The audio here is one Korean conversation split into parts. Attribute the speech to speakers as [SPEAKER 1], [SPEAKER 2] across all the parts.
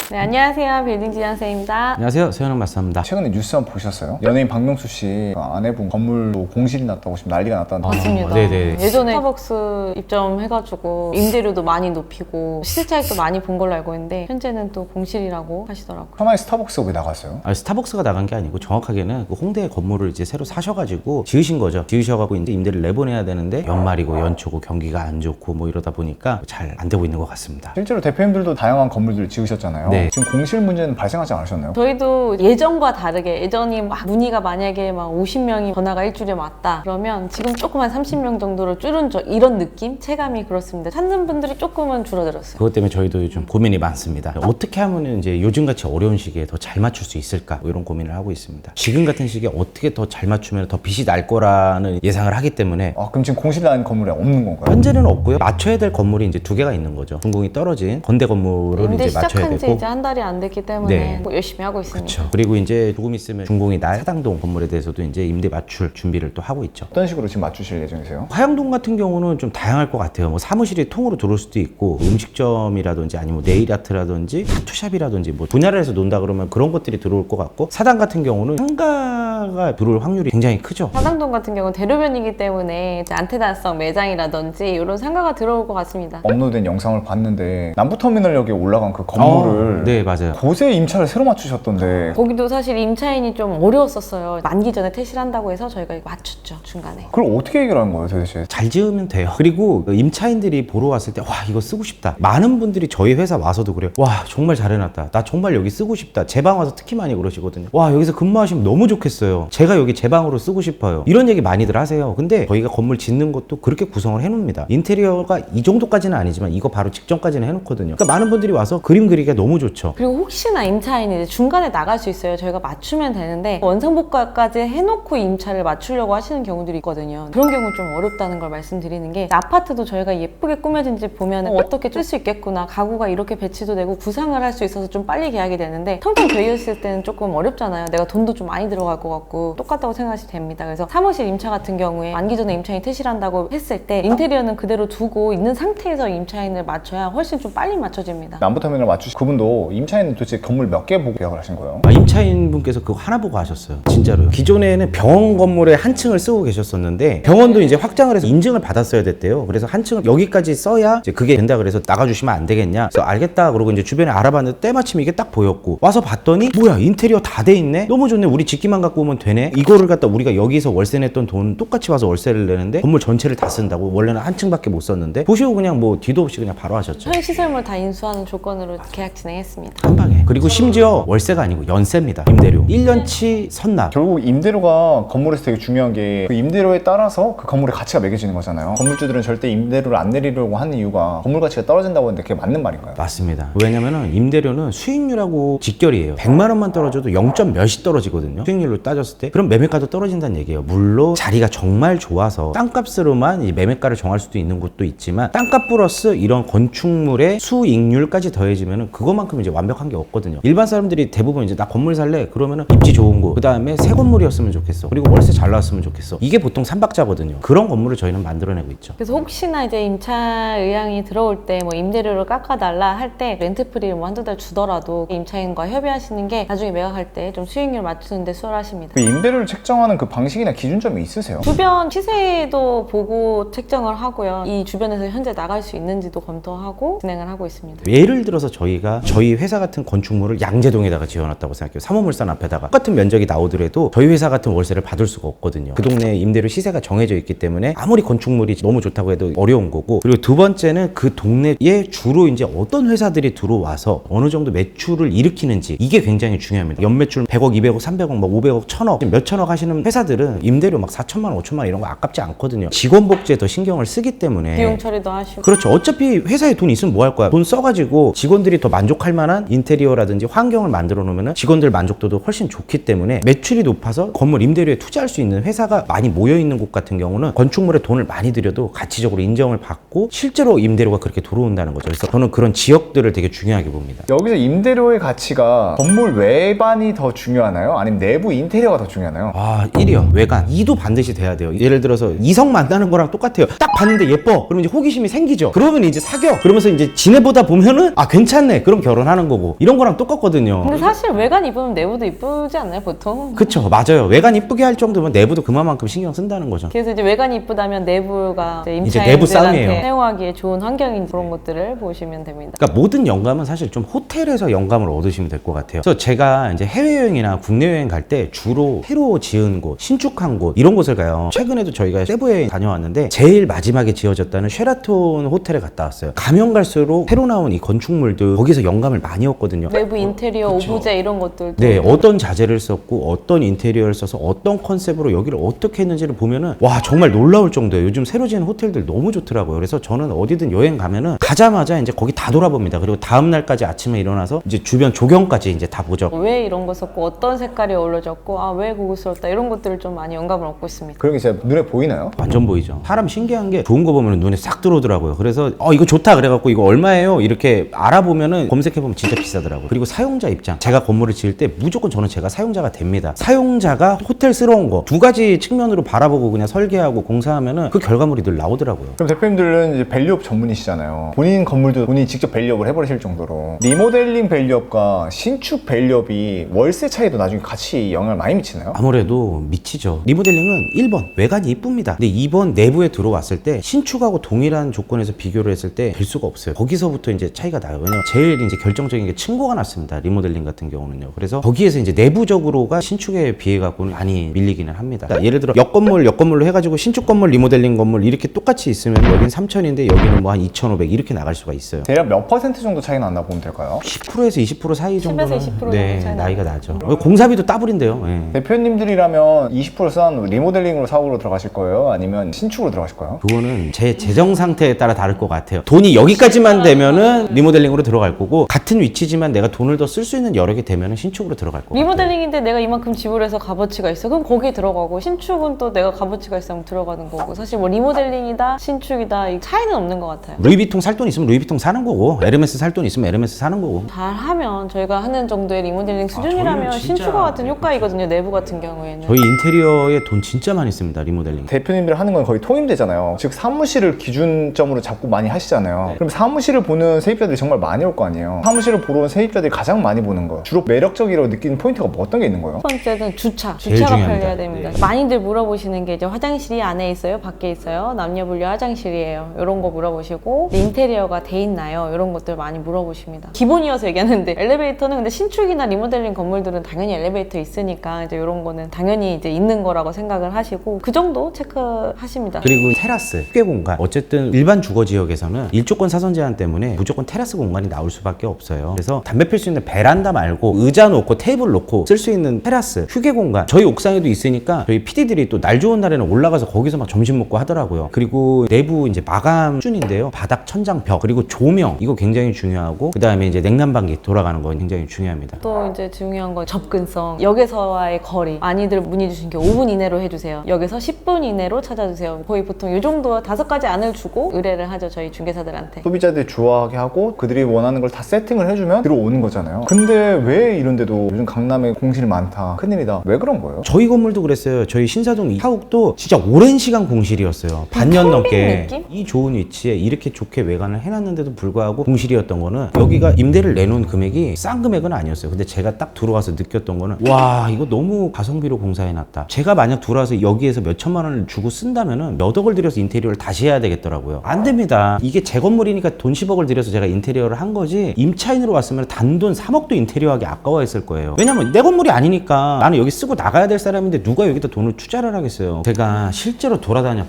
[SPEAKER 1] 네, 안녕하세요. 빌딩 지향생입니다.
[SPEAKER 2] 안녕하세요. 서현웅 마스터입니다.
[SPEAKER 3] 최근에 뉴스 한번 보셨어요? 연예인 박명수 씨 아내분 건물로 공실이 났다고 지금 난리가 났다는.
[SPEAKER 1] 맞습니다.
[SPEAKER 2] 네네.
[SPEAKER 1] 예전에 스타벅스 입점해가지고 임대료도 많이 높이고 실차익도 많이 본 걸로 알고 있는데 현재는 또 공실이라고 하시더라고요.
[SPEAKER 3] 하나의 스타벅스가 왜 나갔어요?
[SPEAKER 2] 스타벅스가 나간 게 아니고 정확하게는 그 홍대 건물을 이제 새로 사셔가지고 지으신 거죠. 지으셔가지고 이제 임대를 내보내야 되는데 연말이고 연초고 경기가 안 좋고 뭐 이러다 보니까 잘 안 되고 있는 것 같습니다.
[SPEAKER 3] 실제로 대표님들도 다양한 건물들을 지으셨잖아요.
[SPEAKER 2] 네.
[SPEAKER 3] 지금 공실 문제는 발생하지 않으셨나요?
[SPEAKER 1] 저희도 예전과 다르게 예전이 막 문의가 만약에 막 50명이 전화가 일주일에 왔다 그러면 지금 조금 한 30명 정도로 줄은 이런 느낌? 체감이 그렇습니다. 찾는 분들이 조금은 줄어들었어요.
[SPEAKER 2] 그것 때문에 저희도 요즘 고민이 많습니다. 어떻게 하면 이제 요즘같이 어려운 시기에 더 잘 맞출 수 있을까? 뭐 이런 고민을 하고 있습니다. 지금 같은 시기에 어떻게 더 잘 맞추면 더 빚이 날 거라는 예상을 하기 때문에
[SPEAKER 3] 그럼 지금 공실 난 건물이 없는 건가요?
[SPEAKER 2] 현재는 없고요. 맞춰야 될 건물이 이제 두 개가 있는 거죠. 준공이 떨어진 건대 건물을
[SPEAKER 1] 임대
[SPEAKER 2] 이제 맞춰야
[SPEAKER 1] 시작한 지
[SPEAKER 2] 되고.
[SPEAKER 1] 이제 한 달이 안 됐기 때문에
[SPEAKER 2] 네.
[SPEAKER 1] 뭐 열심히 하고 있습니다.
[SPEAKER 2] 그렇죠. 그리고 이제 조금 있으면 준공이 날 사당동 건물에 대해서도 이제 임대 맞출 준비를 또 하고 있죠.
[SPEAKER 3] 어떤 식으로 지금 맞추실 예정이세요?
[SPEAKER 2] 화양동 같은 경우는 좀 다양할 것 같아요. 뭐 사무실이 통으로 들어올 수도 있고 음식점이라든지 아니면 네일 아트라든지 타투샵이라든지 뭐 분야를 해서 논다 그러면 그런 것들이 들어올 것 같고, 사당 같은 경우는 상가가 들어올 확률이 굉장히 크죠.
[SPEAKER 1] 사당동 같은 경우는 대로변이기 때문에 이제 안테나성 매장이라든지 이런 상가가 들어올 것 같습니다.
[SPEAKER 3] 업로드된 영상을 봤는데 남부터미널역에 올라간 그 건물을
[SPEAKER 2] 네, 맞아요.
[SPEAKER 3] 곳에 임차를 새로 맞추셨던데
[SPEAKER 1] 거기도 사실 임차인이 좀 어려웠었어요. 만기 전에 퇴실한다고 해서 저희가 이거 맞췄죠, 중간에.
[SPEAKER 3] 그걸 어떻게 해결하는 거예요 도대체?
[SPEAKER 2] 잘 지으면 돼요. 그리고 임차인들이 보러 왔을 때 와 이거 쓰고 싶다. 많은 분들이 저희 회사 와서도 그래요. 와 정말 잘 해놨다. 나 정말 여기 쓰고 싶다. 제 방 와서 특히 많이 그러시거든요. 와 여기서 근무하시면 너무 좋겠어요. 제가 여기 제 방으로 쓰고 싶어요. 이런 얘기 많이들 하세요. 근데 저희가 건물 짓는 것도 그렇게 구성을 해놓습니다. 인테리어가 이 정도까지는 아니지만 이거 바로 직전까지는 해놓거든요. 그러니까 많은 분들이 와서 그림 그리기가 너무 좋죠.
[SPEAKER 1] 그리고 혹시나 임차인이 이제 중간에 나갈 수 있어요. 저희가 맞추면 되는데 원상복구까지 해놓고 임차를 맞추려고 하시는 경우들이 있거든요. 그런 경우 좀 어렵다는 걸 말씀드리는 게, 아파트도 저희가 예쁘게 꾸며진 집 보면 어떻게 쓸 수 있겠구나, 가구가 이렇게 배치도 되고 구상을 할 수 있어서 좀 빨리 계약이 되는데 텅텅 비어있을 때는 조금 어렵잖아요. 내가 돈도 좀 많이 들어갈 것 같고 똑같다고 생각하시면 됩니다. 그래서 사무실 임차 같은 경우에 만기 전에 임차인이 퇴실한다고 했을 때 인테리어는 그대로 두고 있는 상태에서 임차인을 맞춰야 훨씬 좀 빨리 맞춰집니다.
[SPEAKER 3] 남부터미널 맞추신 그분도 임차인 도대체 건물 몇 개 보고 계약을 하신 거예요?
[SPEAKER 2] 임차인 분께서 그거 하나 보고 하셨어요. 진짜로요. 기존에는 병원 건물에 한 층을 쓰고 계셨었는데 병원도 이제 확장을 해서 인증을 받았어야 됐대요. 그래서 한 층을 여기까지 써야 이제 그게 된다 그래서 나가주시면 안 되겠냐. 그래서 알겠다 그러고 이제 주변에 알아봤는데 때마침 이게 딱 보였고, 와서 봤더니 뭐야 인테리어 다 돼 있네? 너무 좋네. 우리 집기만 갖고 오면 되네? 이거를 갖다 우리가 여기서 월세 냈던 돈 똑같이 와서 월세를 내는데 건물 전체를 다 쓴다고? 원래는 한 층밖에 못 썼는데 보시고 그냥 뭐 뒤도 없이 그냥 바로 하셨죠.
[SPEAKER 1] 현 시설물 다 인수하는 조건으로 계약 진행했습니다.
[SPEAKER 2] 한 방에. 그리고 심지어 월세가 아니고 연세입니다. 임대료 1년치 선납.
[SPEAKER 3] 결국 임대료가 건물에서 되게 중요한 게 그 임대료에 따라서 그 건물의 가치가 매겨지는 거잖아요. 건물주들은 절대 임대료를 안 내리려고 하는 이유가 건물 가치가 떨어진다고 하는데 그게 맞는 말인가요?
[SPEAKER 2] 맞습니다. 왜냐면은 임대료는 수익률하고 직결이에요. 100만 원만 떨어져도 0. 몇이 떨어지거든요. 수익률로 따졌을 때. 그럼 매매가도 떨어진다는 얘기예요. 물론 자리가 정말 좋아서 땅값으로만 이 매매가를 정할 수도 있는 곳도 있지만, 땅값 플러스 이런 건축물의 수익률까지 더해지면은 그것만큼 이제 완벽한 게 없거든요. 일반 사람들이 대부분 이제 나 건물 살래 그러면은 입지 좋은 거, 그 다음에 새 건물이었으면 좋겠어, 그리고 월세 잘 나왔으면 좋겠어, 이게 보통 삼박자거든요. 그런 건물을 저희는 만들어내고 있죠.
[SPEAKER 1] 그래서 혹시나 이제 임차 의향이 들어올 때 뭐 임대료를 깎아달라 할 때 렌트프리를 뭐 한두 달 주더라도 임차인과 협의하시는 게 나중에 매각할 때 좀 수익률 맞추는 데 수월하십니다.
[SPEAKER 3] 그 임대료를 책정하는 그 방식이나 기준점이 있으세요?
[SPEAKER 1] 주변 시세도 보고 책정을 하고요. 이 주변에서 현재 나갈 수 있는지도 검토하고 진행을 하고 있습니다.
[SPEAKER 2] 예를 들어서 저희가 저희 회사 같은 건축물을 양재동에다가 지어놨다고 생각해요. 사모물산 앞에다가 똑같은 면적이 나오더라도 저희 회사 같은 월세를 받을 수가 없거든요. 그 동네 임대료 시세가 정해져 있기 때문에 아무리 건축물이 너무 좋다고 해도 어려운 거고, 그리고 두 번째는 그 동네에 주로 이제 어떤 회사들이 들어와서 어느 정도 매출을 일으키는지, 이게 굉장히 중요합니다. 연매출 100억, 200억, 300억, 뭐 500억, 1000억, 몇천억 하시는 회사들은 임대료 막 4천만 원, 5천만 원 이런 거 아깝지 않거든요. 직원 복지에 더 신경을 쓰기 때문에.
[SPEAKER 1] 비용 처리도 하시고.
[SPEAKER 2] 그렇죠. 어차피 회사에 돈 있으면 뭐 할 거야? 돈 써가지고 직원들이 더 만족할 만한 인테리어라든지 환경을 만들어 놓으면 직원들 만족도도 훨씬 좋기 때문에 매출이 높아서 건물 임대료에 투자할 수 있는 회사가 많이 모여있는 곳 같은 경우는 건축물에 돈을 많이 들여도 가치적으로 인정을 받고 실제로 임대료가 그렇게 들어온다는 거죠. 그래서 저는 그런 지역들을 되게 중요하게 봅니다.
[SPEAKER 3] 여기서 임대료의 가치가 건물 외반이 더 중요하나요? 아니면 내부 인테리어가 더 중요하나요?
[SPEAKER 2] 1이요. 외관. 2도 반드시 돼야 돼요. 예를 들어서 이성 만나는 거랑 똑같아요. 딱 봤는데 예뻐. 그러면 이제 호기심이 생기죠. 그러면 이제 사겨. 그러면서 이제 지내보다 보면은 괜찮네. 그럼 결혼. 결혼하는 거고 이런 거랑 똑같거든요.
[SPEAKER 1] 근데 사실 외관 이쁘면 내부도 이쁘지 않나요, 보통?
[SPEAKER 2] 그쵸, 맞아요. 외관 이쁘게 할 정도면 내부도 그만큼 신경 쓴다는 거죠.
[SPEAKER 1] 그래서 이제 외관이 이쁘다면 내부가
[SPEAKER 2] 이제 내부 싸움이에요.
[SPEAKER 1] 임차인들한테 사용하기에 좋은 환경인 그런 것들을 보시면 됩니다.
[SPEAKER 2] 그러니까 모든 영감은 사실 좀 호텔에서 영감을 얻으시면 될 것 같아요. 그래서 제가 이제 해외여행이나 국내 여행 갈 때 주로 새로 지은 곳, 신축한 곳 이런 곳을 가요. 최근에도 저희가 세부 여행 다녀왔는데 제일 마지막에 지어졌다는 쉐라톤 호텔에 갔다 왔어요. 가면 갈수록 새로 나온 이 건축물들 거기서 영감을 많이 얻거든요.
[SPEAKER 1] 외부 인테리어,
[SPEAKER 2] 그쵸.
[SPEAKER 1] 오브제 이런 것들도
[SPEAKER 2] 네, 어떤 자재를 썼고 어떤 인테리어를 써서 어떤 컨셉으로 여기를 어떻게 했는지를 보면은 와 정말 놀라울 정도예요. 요즘 새로 지은 호텔들 너무 좋더라고요. 그래서 저는 어디든 여행 가면은 가자마자 이제 거기 다 돌아봅니다. 그리고 다음 날까지 아침에 일어나서 이제 주변 조경까지 이제 다 보죠.
[SPEAKER 1] 왜 이런 거 썼고 어떤 색깔이 어울려졌고 아 왜 고급스럽다 이런 것들을 좀 많이 영감을 얻고 있습니다.
[SPEAKER 3] 그런 게 진짜 눈에 보이나요?
[SPEAKER 2] 완전 보이죠. 사람 신기한 게 좋은 거 보면 눈에 싹 들어오더라고요. 그래서 이거 좋다 그래갖고 이거 얼마예요? 이렇게 알아보면은 검색해보면 진짜 비싸더라고요. 그리고 사용자 입장. 제가 건물을 지을 때 무조건 저는 제가 사용자가 됩니다. 사용자가 호텔스러운 거 두 가지 측면으로 바라보고 그냥 설계하고 공사하면은 그 결과물이 늘 나오더라고요.
[SPEAKER 3] 그럼 대표님들은 이제 밸류업 전문이시잖아요. 본인 건물도 본인이 직접 밸류업을 해버리실 정도로 리모델링 밸류업과 신축 밸류업이 월세 차이도 나중에 같이 영향을 많이 미치나요?
[SPEAKER 2] 아무래도 미치죠. 리모델링은 1번 외관이 이쁩니다. 근데 2번 내부에 들어왔을 때 신축하고 동일한 조건에서 비교를 했을 때 될 수가 없어요. 거기서부터 이제 차이가 나요. 왜냐면 제일 이제 결정적인 게 층고가 났습니다. 리모델링 같은 경우는요. 그래서 거기에서 이제 내부적으로가 신축에 비해 갖고는 많이 밀리기는 합니다. 그러니까 예를 들어 옆 건물로 해가지고 신축 건물, 리모델링 건물 이렇게 똑같이 있으면 여긴 3,000인데 여기는 뭐 한 2,500 이렇게 나갈 수가 있어요.
[SPEAKER 3] 대략 몇 퍼센트 정도 차이 난다 보면 될까요?
[SPEAKER 2] 10%에서 20% 사이 정도는
[SPEAKER 1] 10에서 20% 정도
[SPEAKER 2] 네,
[SPEAKER 1] 차이
[SPEAKER 2] 나이가 나죠. 공사비도 따블인데요. 예.
[SPEAKER 3] 대표님들이라면 20% 싼 리모델링으로 사업으로 들어가실 거예요? 아니면 신축으로 들어가실 거예요?
[SPEAKER 2] 그거는 제 재정 상태에 따라 다를 것 같아요. 돈이 여기까지만 되면은 리모델링으로 들어갈 거고 같은 위치지만 내가 돈을 더 쓸 수 있는 여력이 되면은 신축으로 들어갈 거고.
[SPEAKER 1] 리모델링인데 내가 이만큼 지불해서 값어치가 있어. 그럼 거기에 들어가고 신축은 또 내가 값어치가 있으면 들어가는 거고 사실 뭐 리모델링이다 신축이다 이 차이는 없는 것 같아요.
[SPEAKER 2] 루이비통 살 돈 있으면 루이비통 사는 거고 에르메스 살 돈 있으면 에르메스 사는 거고.
[SPEAKER 1] 잘하면 저희가 하는 정도의 리모델링 수준이라면
[SPEAKER 2] 저희는 진짜
[SPEAKER 1] 신축과 같은 효과이거든요. 내부 같은 경우에는.
[SPEAKER 2] 저희 인테리어에 돈 진짜 많이 씁니다. 리모델링.
[SPEAKER 3] 대표님들 하는 건 거의 통임되잖아요. 즉 사무실을 기준점으로 잡고 많이 하시잖아요. 그럼 사무실을 보는 세입자들이 정말 많이 올 거 아니에요. 사무실을 보러 온 세입자들이 가장 많이 보는 거 주로 매력적이라고 느끼는 포인트가 뭐 어떤 게 있는 거예요?
[SPEAKER 1] 첫 번째는 주차가
[SPEAKER 2] 중요합니다.
[SPEAKER 1] 편리해야 됩니다.
[SPEAKER 2] 네.
[SPEAKER 1] 많이들 물어보시는 게 이제 화장실이 안에 있어요? 밖에 있어요? 남녀 분류 화장실이에요? 이런 거 물어보시고 인테리어가 돼 있나요? 이런 것들 많이 물어보십니다. 기본이어서 얘기하는데 엘리베이터는 근데 신축이나 리모델링 건물들은 당연히 엘리베이터 있으니까 이제 이런 거는 당연히 이제 있는 거라고 생각을 하시고 그 정도 체크하십니다.
[SPEAKER 2] 그리고 테라스, 휴게 공간. 어쨌든 일반 주거 지역에서는 일조권 사선 제한 때문에 무조건 테라스 공간이 나올 수밖에 없어요. 그래서 담배 필 수 있는 베란다 말고 의자 놓고 테이블 놓고 쓸 수 있는 테라스, 휴게 공간. 저희 옥상에도 있으니까 저희 PD들이 또 날 좋은 날에는 올라가서 거기서 막 점심 먹고 하더라고요. 그리고 내부 이제 마감 수준인데요. 바닥, 천장, 벽 그리고 조명 이거 굉장히 중요하고 그 다음에 이제 냉난방기 돌아가는 거 굉장히 중요합니다.
[SPEAKER 1] 또 이제 중요한 건 접근성. 역에서와의 거리. 많이들 문의 주신 게 5분 이내로 해주세요. 역에서 10분 이내로 찾아주세요. 거의 보통 이 정도 5가지 안을 주고 의뢰를 하죠. 저희 중개사들한테.
[SPEAKER 3] 소비자들이 좋아하게 하고 그들이 원하는 걸 다 세팅을 해주면 들어오는 거잖아요. 근데 왜 이런데도 요즘 강남에 공실이 많다. 큰일이다. 왜 그런 거예요?
[SPEAKER 2] 저희 건물도 그랬어요. 저희 신사동 이 사옥도 진짜 오랜 시간 공실이었어요. 반년 넘게.
[SPEAKER 1] 느낌?
[SPEAKER 2] 이 좋은 위치에 이렇게 좋게 외관을 해놨는데도 불구하고 공실이었던 거는 여기가 임대를 내놓은 금액이 싼 금액은 아니었어요. 근데 제가 딱 들어와서 느꼈던 거는 와 이거 너무 가성비로 공사해놨다. 제가 만약 들어와서 여기에서 몇 천만 원을 주고 쓴다면은 몇 억을 들여서 인테리어를 다시 해야 되겠더라고요. 안 됩니다. 이게 제 건물이니까 돈 10억을 들여서 제가 인테리어를 한 거지 임차인으로 왔으면 단돈 3억도 인테리어하기 아까워했을 거예요. 왜냐면 내 건물이 아니니까 나는 여기 쓰고 나가야 될 사람인데 누가 여기다 돈을 투자를 하겠어요. 제가 실제로 돌아다녀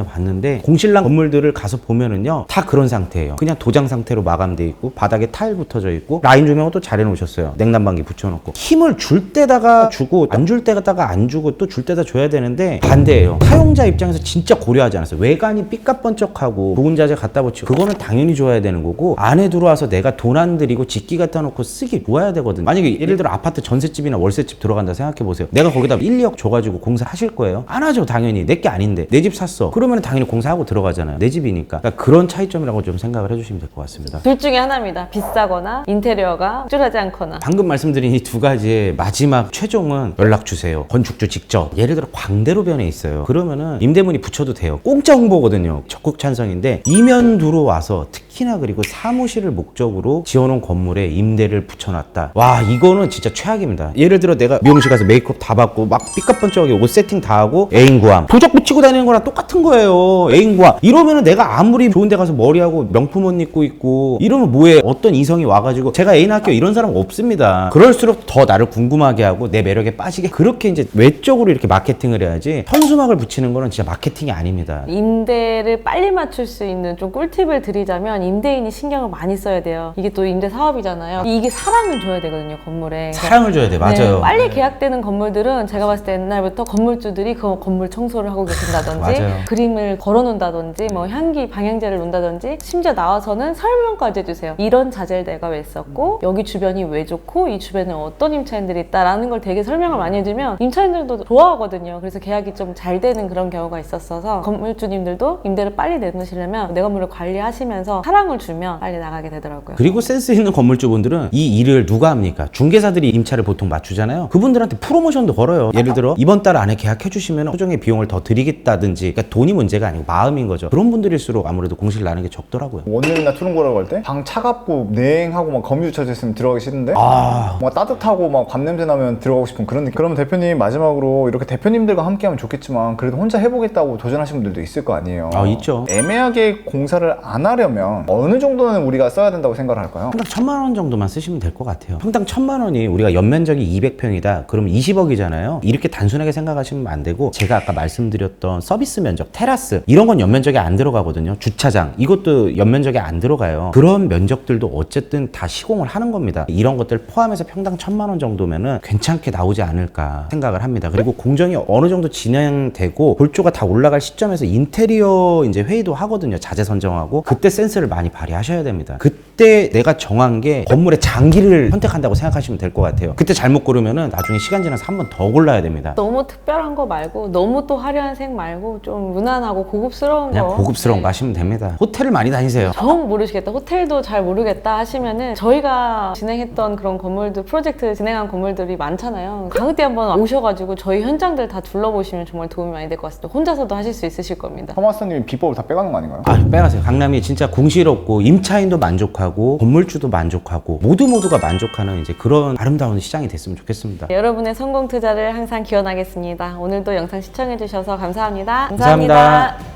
[SPEAKER 2] 봤는데 공실난 건물들을 가서 보면은요 다 그런 상태예요. 그냥 도장 상태로 마감돼 있고 바닥에 타일 붙어져 있고 라인 조명은 또 잘 해놓으셨어요. 냉난방기 붙여놓고 힘을 줄 때다가 주고 안 줄 때다가 안 주고 또 줄 때다 줘야 되는데 반대예요. 사용자 입장에서 진짜 고려하지 않았어요. 외관이 삐까번쩍하고 부분 자재 갖다 붙이고 그거는 당연히 줘야 되는 거고 안에 들어와서 내가 돈 안 들이고 집기 갖다 놓고 쓰기 좋아야 되거든. 만약에 예를 들어 아파트 전셋집이나 월세집 들어간다 생각해 보세요. 내가 거기다 1, 2억 줘가지고 공사하실 거예요? 안 하죠. 당연히 내 게 아닌데 내 집 샀어. 그러면 당연히 공사하고 들어가잖아요. 내 집이니까. 그러니까 그런 차이점이라고 좀 생각을 해주시면 될 것 같습니다.
[SPEAKER 1] 둘 중에 하나입니다. 비싸거나 인테리어가 쫄하지 않거나.
[SPEAKER 2] 방금 말씀드린 이 두 가지의 마지막 최종은 연락 주세요. 건축주 직접. 예를 들어 광대로변에 있어요. 그러면은 임대문이 붙여도 돼요. 공짜 홍보거든요. 적극 찬성인데 이면 들어와서 특히나 그리고 사무실을 목적으로 외적으로 지어놓은 건물에 임대를 붙여놨다. 와, 이거는 진짜 최악입니다. 예를 들어 내가 미용실 가서 메이크업 다 받고 막 삐까뻔쩍하게 옷 세팅 다 하고 애인 구함 도적 붙이고 다니는 거랑 똑같은 거예요. 애인 구함 이러면은 내가 아무리 좋은 데 가서 머리하고 명품 옷 입고 있고 이러면 뭐해. 어떤 이성이 와가지고 제가 애인 할게요 이런 사람 없습니다. 그럴수록 더 나를 궁금하게 하고 내 매력에 빠지게 그렇게 이제 외적으로 이렇게 마케팅을 해야지, 현수막을 붙이는 거는 진짜 마케팅이 아닙니다.
[SPEAKER 1] 임대를 빨리 맞출 수 있는 좀 꿀팁을 드리자면, 임대인이 신경을 많이 써야 돼요. 이게 또 임대 사업이잖아요. 이게 사랑을 줘야 되거든요, 건물에.
[SPEAKER 2] 사랑을 줘야 돼. 맞아요.
[SPEAKER 1] 네, 빨리 계약되는 건물들은 제가 봤을 때 옛날부터 건물주들이 그 건물 청소를 하고 계신다든지
[SPEAKER 2] 맞아요.
[SPEAKER 1] 그림을 걸어 놓는다든지 뭐 향기 방향제를 놓는다든지, 심지어 나와서는 설명까지 해주세요. 이런 자재를 내가 왜 썼고 여기 주변이 왜 좋고 이 주변에 어떤 임차인들이 있다라는 걸 되게 설명을 많이 해주면 임차인들도 좋아하거든요. 그래서 계약이 좀 잘 되는 그런 경우가 있었어서, 건물주님들도 임대를 빨리 내놓으시려면 내 건물을 관리하시면서 사랑을 주면 빨리 나가게 되더라고요.
[SPEAKER 2] 그리고 센스 있는 건물주분들은 이 일을 누가 합니까? 중개사들이 임차를 보통 맞추잖아요. 그분들한테 프로모션도 걸어요. 예를 들어 이번 달 안에 계약해 주시면 소정의 비용을 더 드리겠다든지. 그러니까 돈이 문제가 아니고 마음인 거죠. 그런 분들일수록 아무래도 공실 나는 게 적더라고요.
[SPEAKER 3] 원룸이나 투룸고라고 할 때 방 차갑고 냉하고 막 거미 주차져 있으면 들어가기 싫은데 뭔가 따뜻하고 막 밤냄새 나면 들어가고 싶은 그런 느낌. 그러면 대표님, 마지막으로 이렇게 대표님들과 함께 하면 좋겠지만 그래도 혼자 해보겠다고 도전하시는 분들도 있을 거 아니에요.
[SPEAKER 2] 있죠.
[SPEAKER 3] 애매하게 공사를 안 하려면 어느 정도는 우리가 써야 된다고 생각을 할까요?
[SPEAKER 2] 평당 1,000만 원 정도만 쓰시면 될 것 같아요. 평당 1,000만 원이 우리가 연면적이 200평이다. 그러면 20억이잖아요. 이렇게 단순하게 생각하시면 안 되고, 제가 아까 말씀드렸던 서비스 면적, 테라스 이런 건 연면적에 안 들어가거든요. 주차장 이것도 연면적에 안 들어가요. 그런 면적들도 어쨌든 다 시공을 하는 겁니다. 이런 것들 포함해서 평당 1,000만 원 정도면은 괜찮게 나오지 않을까 생각을 합니다. 그리고 공정이 어느 정도 진행되고 골조가 다 올라갈 시점에서 인테리어 이제 회의도 하거든요. 자재 선정하고. 그때 센스를 많이 발휘하셔야 됩니다. 그때 내가 정한 게 건물의 장기를 선택한다고 생각하시면 될 것 같아요. 그때 잘못 고르면은 나중에 시간 지나서 한 번 더 골라야 됩니다.
[SPEAKER 1] 너무 특별한 거 말고, 너무 또 화려한 색 말고 좀 무난하고 고급스러운
[SPEAKER 2] 그냥
[SPEAKER 1] 거.
[SPEAKER 2] 고급스러운 거 하시면 됩니다. 호텔을 많이 다니세요.
[SPEAKER 1] 정 모르시겠다, 호텔도 잘 모르겠다 하시면은, 저희가 진행했던 그런 건물들, 프로젝트 진행한 건물들이 많잖아요. 가을때 한번 오셔가지고 저희 현장들 다 둘러보시면 정말 도움이 많이 될 것 같습니다. 혼자서도 하실 수 있으실 겁니다.
[SPEAKER 3] 허마스터님이 비법을 다 빼가는 거 아닌가요?
[SPEAKER 2] 빼가세요. 강남이 진짜 공실없고 임차인도 만족하고 건물주도 만족하고 모두가 만족하는 이제 그런 아름다운 시장이 됐으면 좋겠습니다.
[SPEAKER 1] 여러분의 성공 투자를 항상 기원하겠습니다. 오늘도 영상 시청해주셔서 감사합니다.
[SPEAKER 2] 감사합니다.